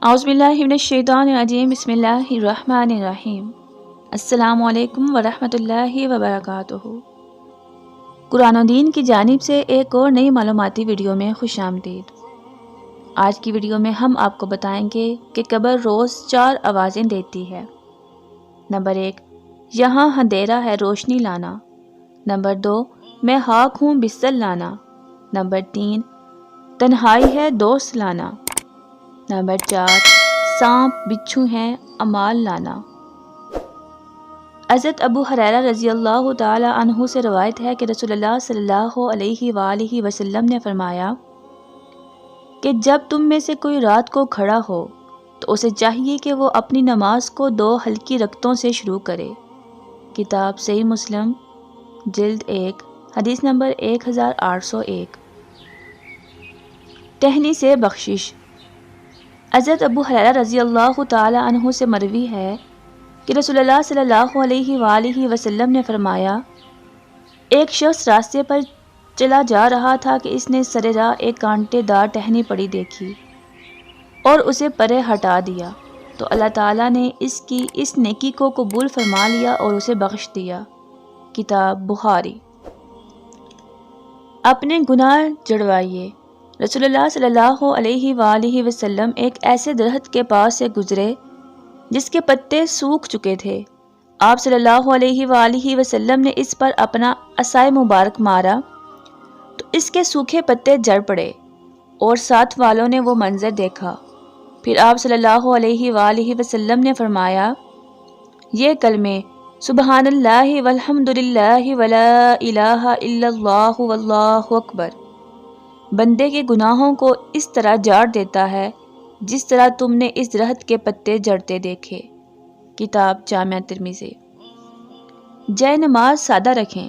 اعوذ باللہ من الشیطان الرجیم بسم اللہ الرحمن الرحیم السلام علیکم ورحمۃ اللہ وبرکاتہ۔ قرآن و دین کی جانب سے ایک اور نئی معلوماتی ویڈیو میں خوش آمدید۔ آج کی ویڈیو میں ہم آپ کو بتائیں گے کہ قبر روز 4 آوازیں دیتی ہے۔ نمبر 1، یہاں اندھیرا ہے روشنی لانا۔ نمبر 2، میں خاک ہوں بستر لانا۔ نمبر 3، تنہائی ہے دوست لانا۔ نمبر 4، سانپ بچھو ہیں امال لانا۔ حضرت ابو ہریرہ رضی اللہ تعالی عنہ سے روایت ہے کہ رسول اللہ صلی اللہ علیہ وآلہ وسلم نے فرمایا کہ جب تم میں سے کوئی رات کو کھڑا ہو تو اسے چاہیے کہ وہ اپنی نماز کو 2 ہلکی رکعتوں سے شروع کرے۔ کتاب صحیح مسلم جلد 1 حدیث نمبر 1801۔ ٹہنی سے بخشش۔ حضرت ابو ہریرہ رضی اللہ تعالی عنہ سے مروی ہے کہ رسول اللہ صلی اللہ علیہ وآلہ وسلم نے فرمایا، ایک شخص راستے پر چلا جا رہا تھا کہ اس نے سر راہ ایک کانٹے دار ٹہنی پڑی دیکھی اور اسے پرے ہٹا دیا تو اللہ تعالیٰ نے اس کی اس نیکی کو قبول فرما لیا اور اسے بخش دیا۔ کتاب بخاری۔ اپنے گناہ جڑوائیے۔ رسول اللہ صلی اللہ علیہ وآلہ وسلم ایک ایسے درخت کے پاس سے گزرے جس کے پتے سوکھ چکے تھے۔ آپ صلی اللہ علیہ وآلہ وسلم نے اس پر اپنا عصائے مبارک مارا تو اس کے سوکھے پتے جھڑ پڑے اور ساتھ والوں نے وہ منظر دیکھا۔ پھر آپ صلی اللہ علیہ وآلہ وسلم نے فرمایا، یہ کلمے سبحان اللہ والحمد للہ ولا الہ الا اللہ واللہ اکبر بندے کے گناہوں کو اس طرح جھاڑ دیتا ہے جس طرح تم نے اس درخت کے پتے جھڑتے دیکھے۔ کتاب جامع ترمذی۔ جائے نماز سادہ رکھیں۔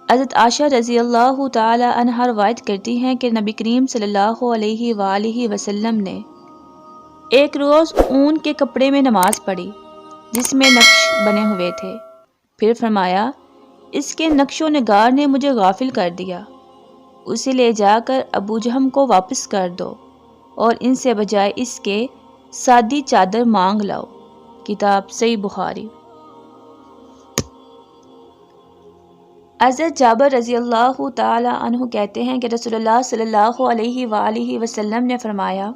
حضرت عائشہ رضی اللہ تعالی عنہا روایت کرتی ہیں کہ نبی کریم صلی اللہ علیہ وآلہ وسلم نے ایک روز اون کے کپڑے میں نماز پڑھی جس میں نقش بنے ہوئے تھے۔ پھر فرمایا، اس کے نقش و نگار نے مجھے غافل کر دیا، اسے لے جا کر ابو جہم کو واپس کر دو اور ان سے بجائے اس کے سادی چادر مانگ لاؤ۔ کتاب صحیح بخاری۔ حضرت جابر رضی اللہ تعالی عنہ کہتے ہیں کہ رسول اللہ صلی اللہ علیہ وآلہ وسلم نے فرمایا،